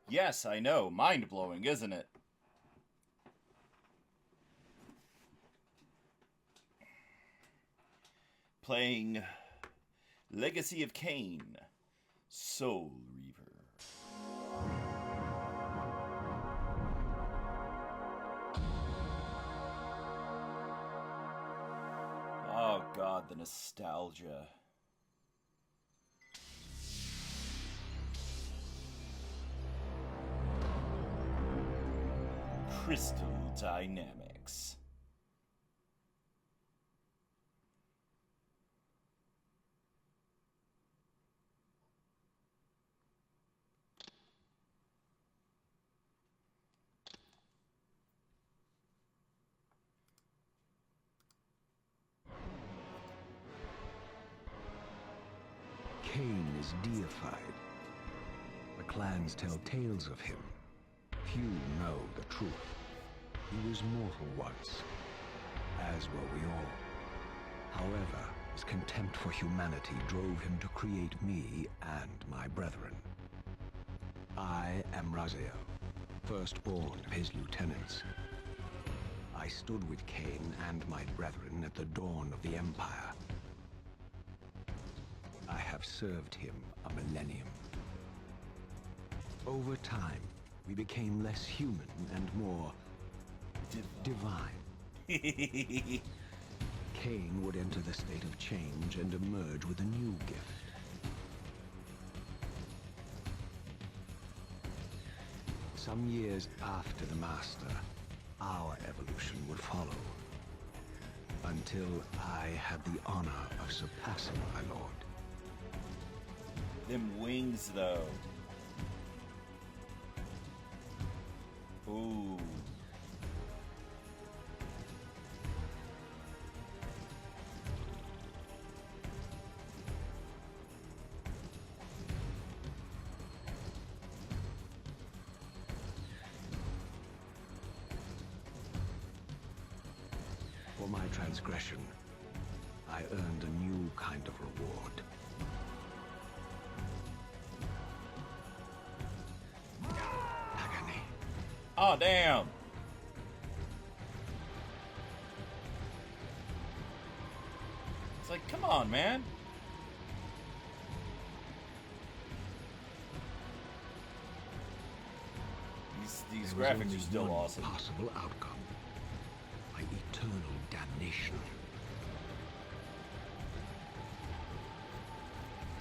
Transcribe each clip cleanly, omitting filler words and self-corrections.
Yes, I know. Mind-blowing, isn't it? Playing Legacy of Kain, Soul Reaver. Oh god, the nostalgia. Crystal dynamics. Kain is deified. The clans tell tales of him. Few know the truth. He was mortal once, as were we all. However, his contempt for humanity drove him to create me and my brethren. I am Raziel, firstborn of his lieutenants. I stood with Kain and my brethren at the dawn of the Empire. I have served him a millennium. Over time, we became less human and more divine. Kain would enter the state of change and emerge with a new gift. Some years after the Master, our evolution would follow. Until I had the honor of surpassing my lord. Them wings, though. Ooh. For my transgression, I earned a new kind of reward. Agony. Oh, damn. It's like, come on, man. These graphics are still awesome. Possible outcome. My eternal damnation.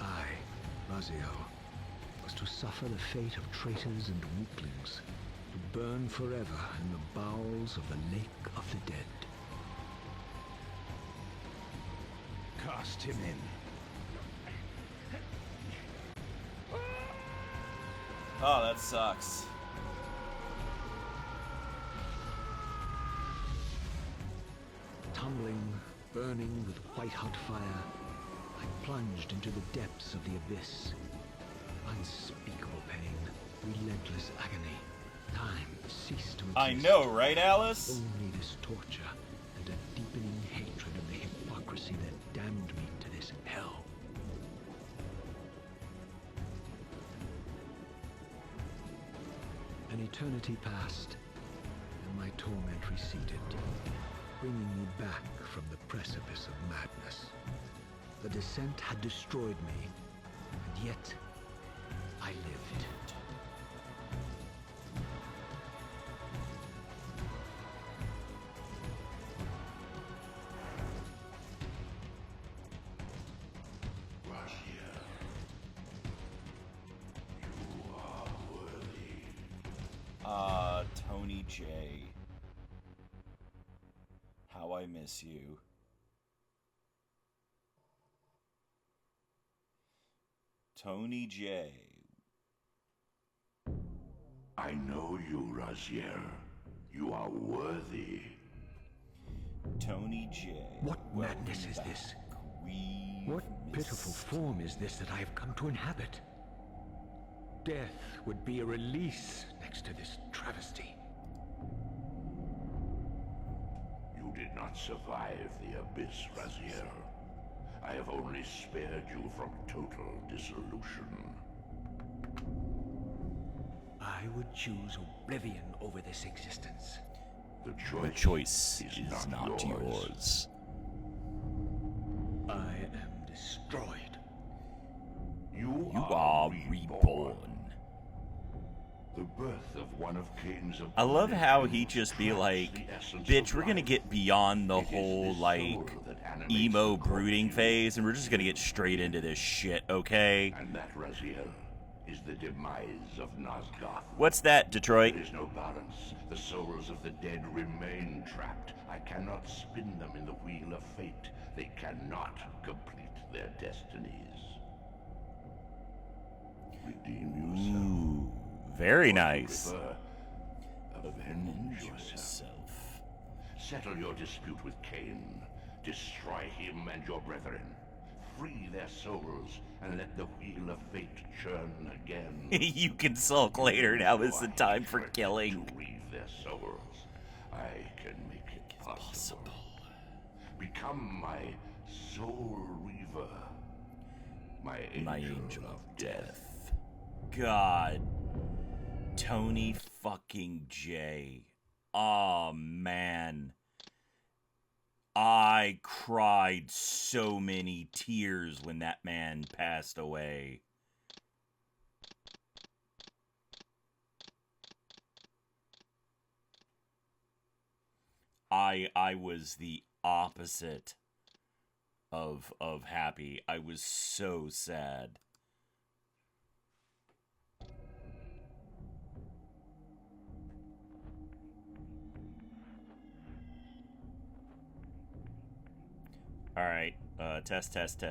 I, Raziel, was to suffer the fate of traitors and weaklings, to burn forever in the bowels of the Lake of the Dead. Cast him in. Oh, that sucks. Tumbling, burning with white-hot fire, I plunged into the depths of the abyss. Unspeakable pain, relentless agony. Time ceased to exist. I know, right, Alice? Only this torture and a deepening hatred of the hypocrisy that damned me to this hell. An eternity passed, and my torment receded, bringing me back from the precipice of madness. The descent had destroyed me, and yet I lived. Tony J. How I miss you. Tony J. I know you, Raziel. You are worthy. Tony J. What madness is this? What pitiful form is this that I have come to inhabit? Death would be a release next to this travesty. You did not survive the abyss, Raziel. I have only spared you from total dissolution. I would choose oblivion over this existence. The The choice is not yours. I am destroyed. You You are are reborn. The birth of one of Kain's I love how he opponents just be traps like, the essence bitch, of we're gonna life. get beyond the It is whole, this like, soul that animates emo the brooding corpse. phase, and we're just gonna get straight into this shit, okay? And that, Raziel, is the demise of Nosgoth. What's that, Detroit? There is no balance. The souls of the dead remain trapped. I cannot spin them in the wheel of fate. They cannot complete their destinies. Redeem yourself. Ooh, very Or to nice. prefer, avenge yourself. Settle your dispute with Kain. Destroy him and your brethren. Free their souls and let the wheel of fate churn again. You can sulk later, now is the time for Effort killing. To read their souls. I can make it possible. Become my soul reaver. My angel of death. God. Tony fucking J. Oh, man. I cried so many tears when that man passed away. I was the opposite of happy. I was so sad. All right. Test. Test.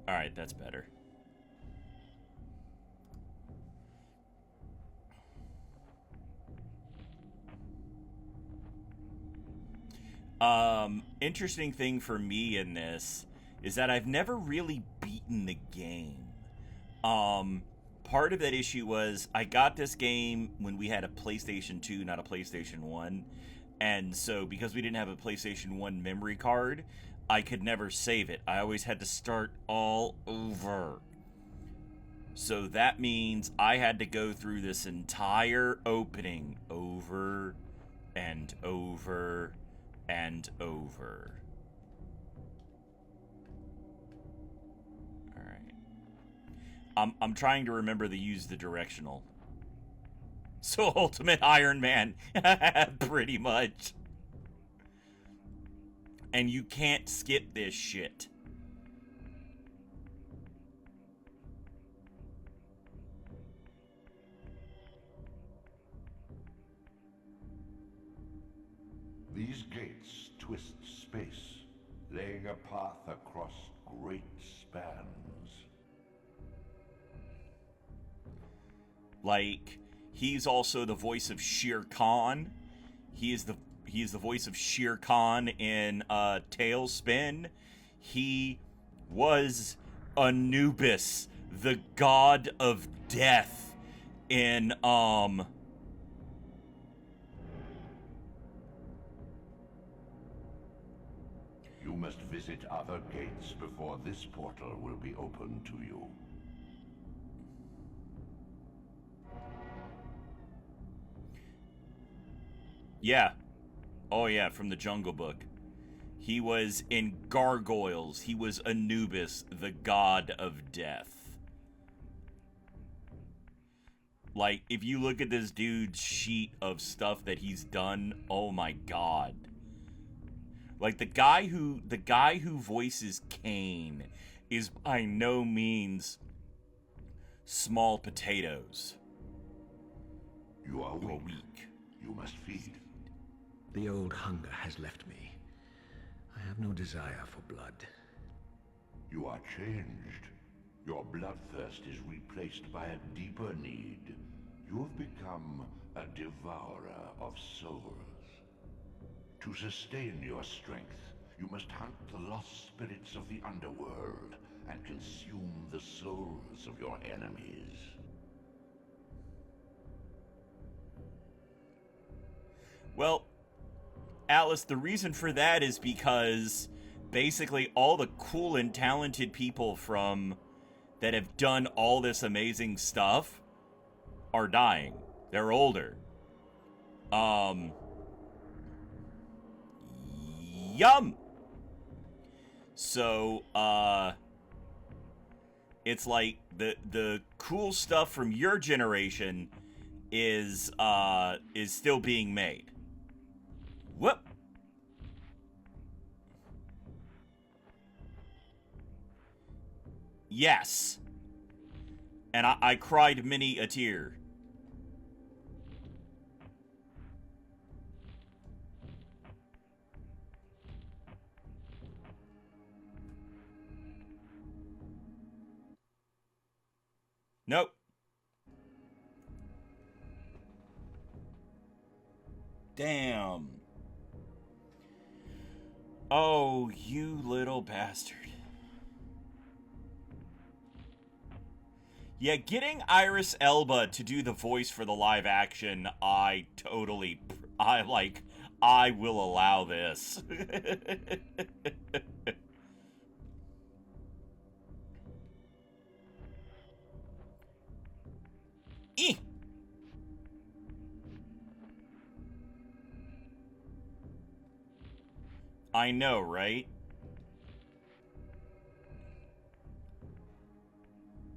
All right, that's better. Interesting thing for me in this is that I've never really beaten the game. Part of that issue was I got this game when we had a PlayStation 2, not a PlayStation 1. And so because we didn't have a PlayStation 1 memory card, I could never save it. I always had to start all over. So that means I had to go through this entire opening over and over and over. All right. I'm trying to remember to use the directional. So Ultimate Iron Man, pretty much. And you can't skip this shit. These gates twist space, laying a path across great spans. Like, he's also the voice of Shere Khan. He is the voice of Shere Khan in Tailspin. He was Anubis, the god of death in You must visit other gates before this portal will be open to you. Yeah. Oh yeah, from the Jungle Book. He was in Gargoyles. He was Anubis, the god of death. Like, if you look at this dude's sheet of stuff that he's done, oh my god. Like, the guy who voices Kain is by no means small potatoes. You are You're weak. weak. You must feed. The old hunger has left me. I have no desire for blood. You are changed. Your bloodthirst is replaced by a deeper need. You have become a devourer of souls. To sustain your strength, you must hunt the lost spirits of the underworld and consume the souls of your enemies. Well, Atlas, the reason for that is because basically all the cool and talented people that have done all this amazing stuff are dying. They're older. Yum! So, it's like the cool stuff from your generation is still being made. Whoop! Yes. And I cried many a tear. Nope. Damn. Oh, you little bastard. Yeah, getting Iris Elba to do the voice for the live action, I will allow this. Eeh! I know, right?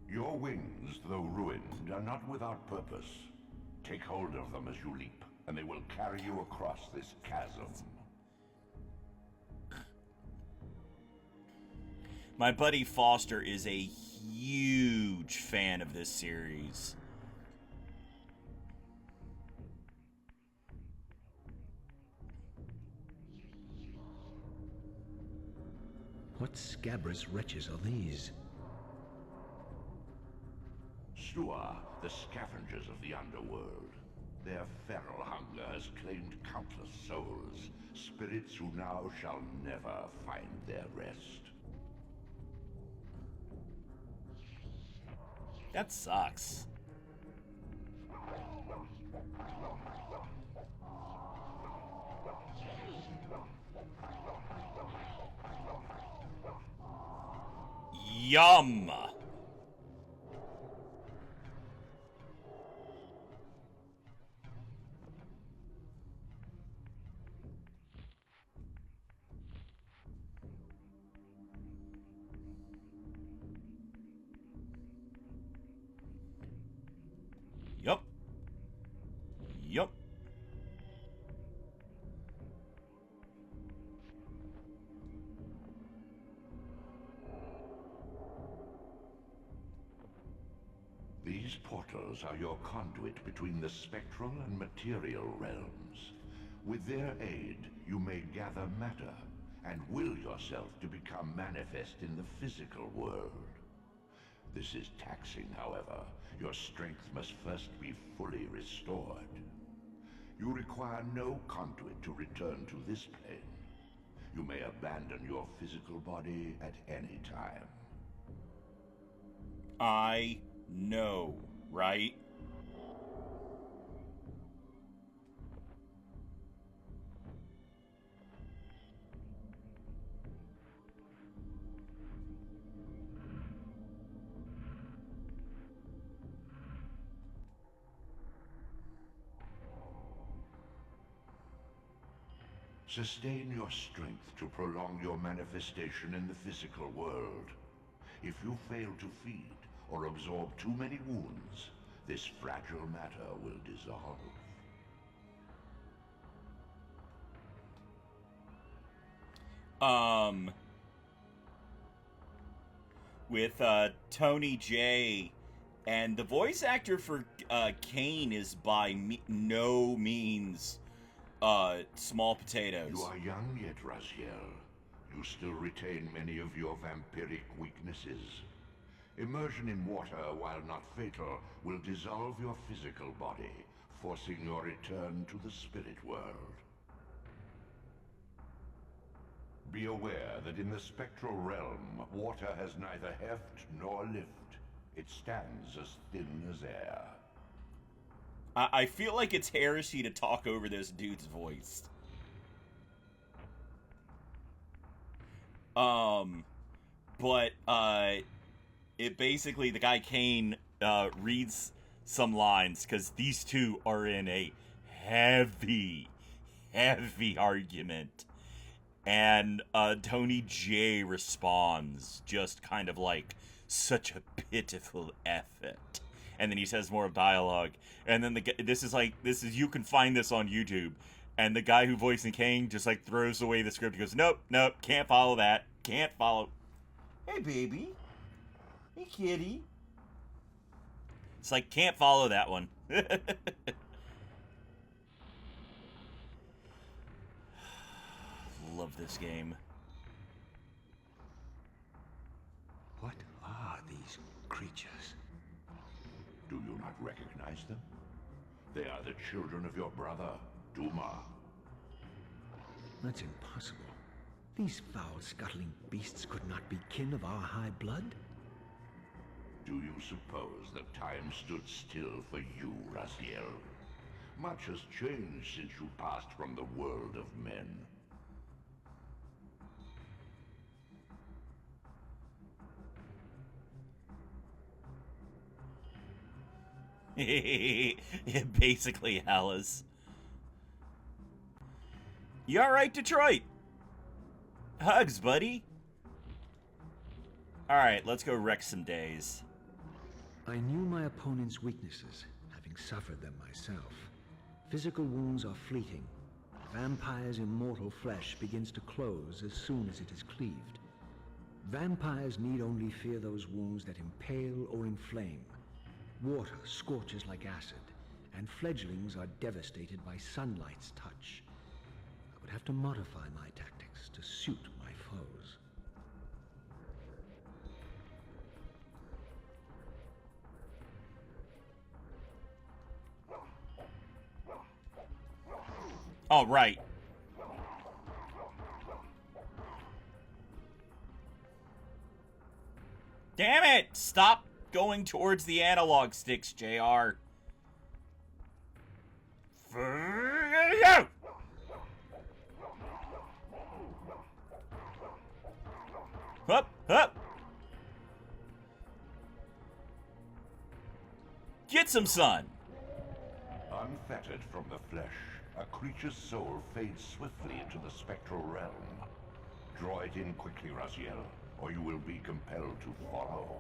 Your wings, though ruined, are not without purpose. Take hold of them as you leap, and they will carry you across this chasm. My buddy Foster is a huge fan of this series. What scabrous wretches are these? Stua, the scavengers of the underworld. Their feral hunger has claimed countless souls, spirits who now shall never find their rest. That sucks. Yum! Yup. Yup. These portals are your conduit between the spectral and material realms. With their aid, you may gather matter and will yourself to become manifest in the physical world. This is taxing, however. Your strength must first be fully restored. You require no conduit to return to this plane. You may abandon your physical body at any time. I know, right? Sustain your strength to prolong your manifestation in the physical world. If you fail to feed or absorb too many wounds, this fragile matter will dissolve. With Tony J, and the voice actor for Kain is by no means small potatoes. You are young yet, Raziel. You still retain many of your vampiric weaknesses. Immersion in water, while not fatal, will dissolve your physical body, forcing your return to the spirit world. Be aware that in the spectral realm, water has neither heft nor lift. It stands as thin as air. I feel like it's heresy to talk over this dude's voice. But it basically, the guy Kain reads some lines, because these two are in a heavy argument. And Tony J responds, just kind of like, such a pitiful effort. And then he says more dialogue. And then this is you can find this on YouTube. And the guy who voiced Kain just like throws away the script. He goes, nope, can't follow that. Can't follow. Hey, baby. Hey, kitty. It's like, can't follow that one. Love this game. What are these creatures? Do you not recognize them? They are the children of your brother, Duma. That's impossible. These foul, scuttling beasts could not be kin of our high blood. Do you suppose that time stood still for you, Raziel? Much has changed since you passed from the world of men. Basically, Alice. You alright, Detroit? Hugs, buddy. Alright, let's go wreck some days. I knew my opponent's weaknesses, having suffered them myself. Physical wounds are fleeting. Vampire's immortal flesh begins to close as soon as it is cleaved. Vampires need only fear those wounds that impale or inflame. Water scorches like acid, and fledglings are devastated by sunlight's touch. I would have to modify my tactics to suit my foes. All right. Damn it! Stop going towards the analog sticks, JR. Up! Get some sun! Unfettered from the flesh, a creature's soul fades swiftly into the spectral realm. Draw it in quickly, Raziel, or you will be compelled to follow.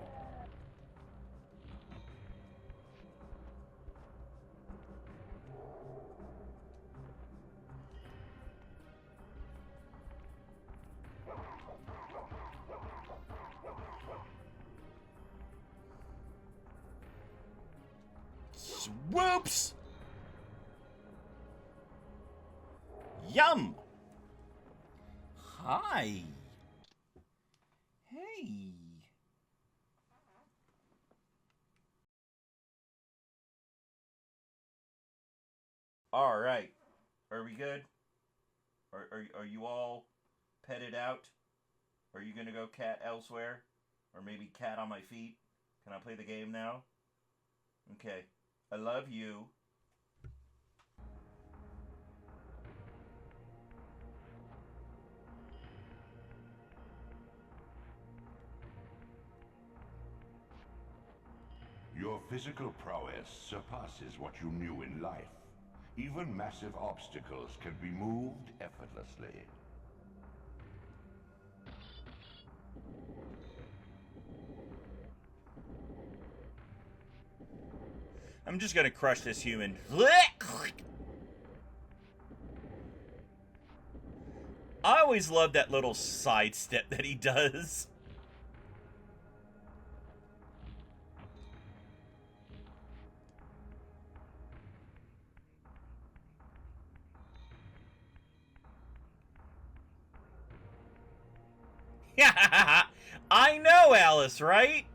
Swoops! Yum! Hi. Hey. All right. Are we good? Are you all petted out? Are you gonna go cat elsewhere? Or maybe cat on my feet? Can I play the game now? Okay. I love you. Your physical prowess surpasses what you knew in life. Even massive obstacles can be moved effortlessly. I'm just gonna crush this human. I always love that little sidestep that he does. I know, Alice, right?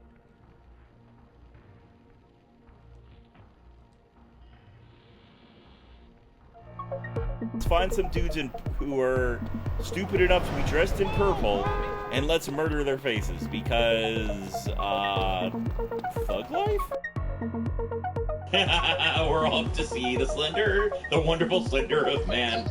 let's find some dudes who are stupid enough to be dressed in purple, and let's murder their faces, because, thug life? We're off to see the wonderful slender of man.